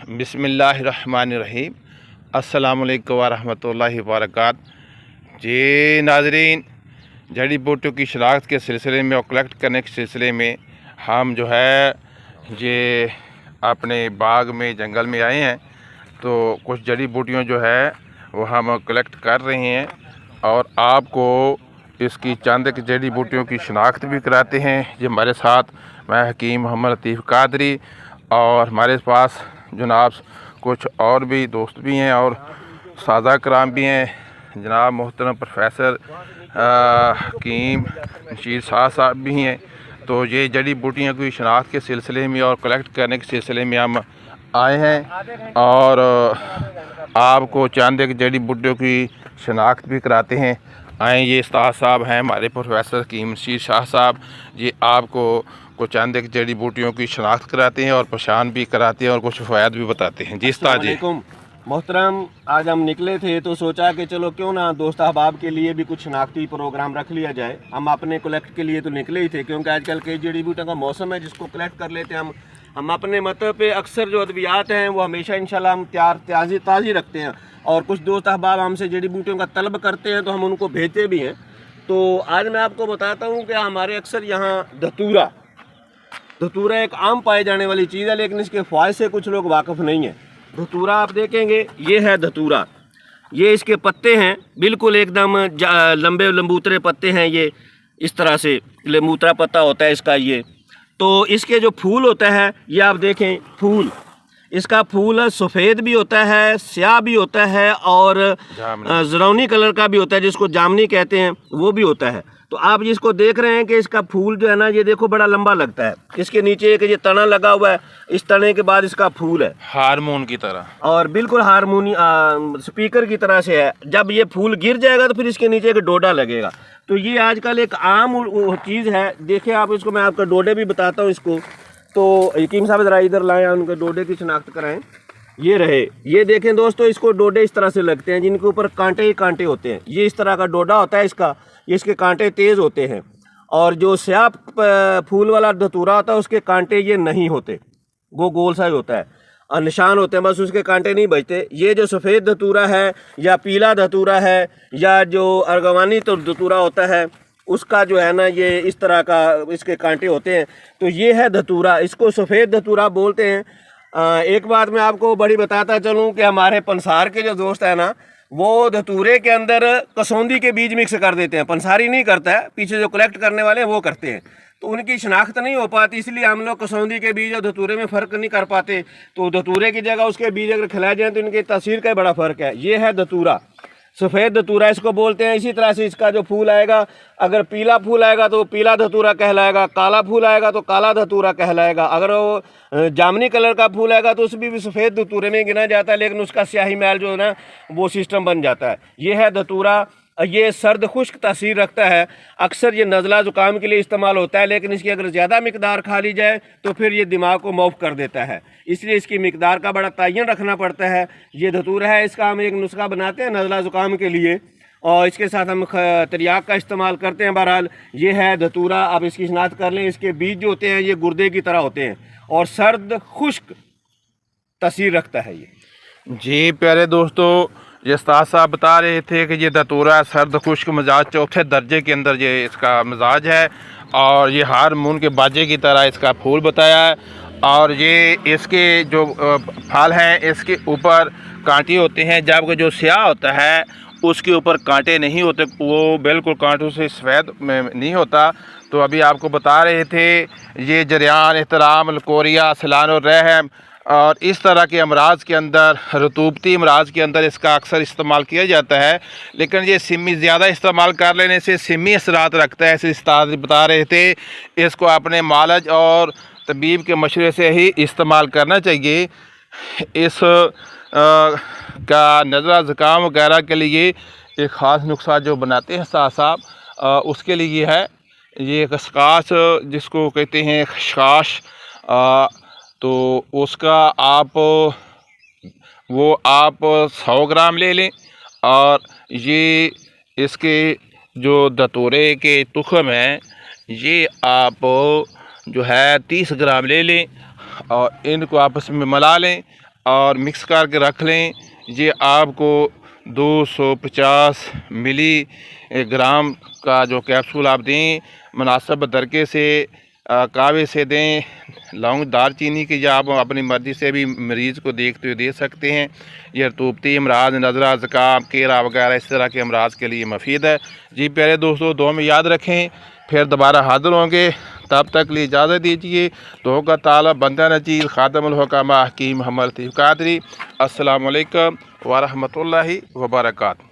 बिस्मिल्लाहिर्रहमानिर्रहीम। अस्सलामुअलैकुम वरहमतुल्लाहि वबरकातुहू। जी नाज़रीन, जड़ी बूटियों की शनाख्त के सिलसिले में और कलेक्ट करने के सिलसिले में हम जो है ये अपने बाग में जंगल में आए हैं, तो कुछ जड़ी बूटियों जो है वो हम कलेक्ट कर रहे हैं और आपको इसकी चंद की जड़ी बूटियों की शनाख्त भी कराते हैं। ये हमारे साथ मैं हकीम मोहम्मद लतीफ़ कादरी और हमारे पास जनाब कुछ और भी दोस्त भी हैं और सादा कराम भी हैं। जनाब मोहतरम प्रोफेसर हकीम नशीर साहब भी हैं। तो ये जड़ी बूटियों की शनाख्त के सिलसिले में और कलेक्ट करने के सिलसिले में हम आए हैं और आपको चंद एक जड़ी बूटियों की शनाख्त भी कराते हैं। आए, ये उस्ताद साहब हैं हमारे प्रोफेसर हकीम नशीर साहब। ये आपको कुछ चंद एक जड़ी बूटियों की शनाख्त कराते हैं और पहचान भी कराते हैं और कुछ फ़वायद भी बताते हैं। जी उस्ताद जी। मोहतरम, आज हम निकले थे तो सोचा कि चलो क्यों ना दोस्त अहबाब के लिए भी कुछ शनाख्ती प्रोग्राम रख लिया जाए। हम अपने कलेक्ट के लिए तो निकले ही थे, क्योंकि आजकल कई जड़ी बूटियों का मौसम है जिसको कलेक्ट कर लेते हैं हम अपने मतलब पे अक्सर जो अद्वियात हैं वो हमेशा इंशाल्लाह हम ताज़ी रखते हैं। और कुछ दोस्त अहबाब हमसे जड़ी बूटियों का तलब करते हैं तो हम उनको भेजते भी हैं। तो आज मैं आपको बताता हूँ कि हमारे अक्सर यहाँ धतूरा एक आम पाए जाने वाली चीज़ है, लेकिन इसके फ़ायदे से कुछ लोग वाकिफ़ नहीं हैं। धतूरा आप देखेंगे, ये है धतूरा। ये इसके पत्ते हैं, बिल्कुल एकदम लंबे लंबूतरे पत्ते हैं। ये इस तरह से लंबूतरा पत्ता होता है इसका। ये तो इसके जो फूल होता है, ये आप देखें फूल, इसका फूल सफ़ेद भी होता है, स्याह भी होता है और ज़रौनी कलर का भी होता है, जिसको जामनी कहते हैं, वो भी होता है। तो आप जिसको देख रहे हैं कि इसका फूल जो है ना, ये देखो बड़ा लंबा लगता है। इसके नीचे एक ये तना लगा हुआ है, इस तने के बाद इसका फूल है हारमोन की तरह, और बिल्कुल हारमोनी स्पीकर की तरह से है। जब ये फूल गिर जाएगा तो फिर इसके नीचे एक डोडा लगेगा। तो ये आजकल एक आम चीज़ है। देखिए आप इसको, मैं आपका डोडे भी बताता हूँ इसको। तो हकीम साहब ज़रा इधर लाएँ, उनके डोडे की शनाख्त कराएँ। ये रहे, ये देखें दोस्तों, इसको डोडे इस तरह से लगते हैं जिनके ऊपर कांटे ही कांटे होते हैं। ये इस तरह का डोडा होता है इसका, ये इसके कांटे तेज़ होते हैं। और जो स्याह फूल वाला धतूरा होता है उसके कांटे ये नहीं होते, वो गोल सा ही होता है और निशान होते हैं, बस उसके कांटे नहीं बचते। ये जो सफ़ेद धतूरा है या पीला धतूरा है या जो अर्गवानी तो धतूरा होता है, उसका जो है ना ये इस तरह का इसके कांटे होते हैं। तो ये है धतूरा, इसको सफ़ेद धतूरा बोलते हैं। एक बात मैं आपको बड़ी बताता चलूँ कि हमारे पंसार के जो दोस्त हैं ना, वो धतूरे के अंदर कसौंदी के बीज मिक्स कर देते हैं। पंसारी नहीं करता है, पीछे जो कलेक्ट करने वाले हैं वो करते हैं। तो उनकी शनाख्त नहीं हो पाती, इसलिए हम लोग कसौंदी के बीज और धतूरे में फ़र्क नहीं कर पाते। तो धतूरे की जगह उसके बीज अगर खिलाए जाएँ तो इनकी तासीर का बड़ा फ़र्क है। ये है धतूरा, सफ़ेद धतूरा इसको बोलते हैं। इसी तरह से इसका जो फूल आएगा, अगर पीला फूल आएगा तो पीला धतूरा कहलाएगा, काला फूल आएगा तो काला धतूरा कहलाएगा। अगर वो जामनी कलर का फूल आएगा तो उसमें भी सफ़ेद धतूरे में गिना जाता है, लेकिन उसका स्याही मैल जो है ना वो सिस्टम बन जाता है। ये है धतूरा। ये सर्द खुश्क तासीर रखता है। अक्सर ये नज़ला ज़ुकाम के लिए इस्तेमाल होता है, लेकिन इसकी अगर ज़्यादा मिकदार खा ली जाए तो फिर ये दिमाग को मौफ कर देता है, इसलिए इसकी मिकदार का बड़ा तयन रखना पड़ता है। ये धतूरा है, इसका हम एक नुस्खा बनाते हैं नज़ला ज़ुकाम के लिए और इसके साथ हम तिरयाक का इस्तेमाल करते हैं। बहरहाल ये है धतूरा, आप इसकी शनाख्त कर लें। इसके बीज जो होते हैं ये गुर्दे की तरह होते हैं और सर्द खुश्क तासीर रखता है ये। जी प्यारे दोस्तों, ये उस्ताद साहब बता रहे थे कि ये धतूरा सर्द खुश्क मिजाज चौथे दर्जे के अंदर ये इसका मिजाज है और ये हारमोन के बाजे की तरह इसका फूल बताया है। और ये इसके जो फल हैं इसके ऊपर कांटे होते हैं, जबकि जो स्याह होता है उसके ऊपर कांटे नहीं होते, वो बिल्कुल कांटों से सफ़ेद में नहीं होता। तो अभी आपको बता रहे थे ये जरियान, एहतराम, लकोरिया, सलान और रहम और इस तरह के अमराज के अंदर, रतूबती अमराज के अंदर इसका अक्सर इस्तेमाल किया जाता है। लेकिन ये सिमी ज़्यादा इस्तेमाल कर लेने से सिमी असरात रखता है, ऐसे उस्ताद बता रहे थे। इसको अपने मालज और तबीब के मशवरे से ही इस्तेमाल करना चाहिए। इस का नज़ला ज़ुकाम वगैरह के लिए एक ख़ास नुस्खा जो बनाते हैं साहब, उसके लिए है ये खसकास, जिसको कहते हैं खसकाश। तो उसका आप 100 ग्राम ले लें और ये इसके जो धतूरे के तुखम हैं ये आप जो है 30 ग्राम ले लें और इनको आपस में मिला लें। और मिक्स करके रख लें। ये आपको 250 मिली ग्राम का जो कैप्सूल आप दें, मुनासिब दरके से कावे से दें, लौंग दालचीनी की, या आप अपनी मर्ज़ी से भी मरीज़ को देखते हुए दे सकते हैं। यह रतूबती अमराज, नज़रा, ज़ुकाम, केरा वगैरह इस तरह के अमराज के लिए मुफीद है। जी प्यारे दोस्तों, दुआ में याद रखें, फिर दोबारा हाज़िर होंगे। तब तक लिए इजाज़त दीजिए। तो का ताला बंदा नजीर खातमुल हुकामा हकीम मोहम्मद लतीफ़ कादरी। अस्सलामु अलैकुम व रहमतुल्लाहि व बरकातहू।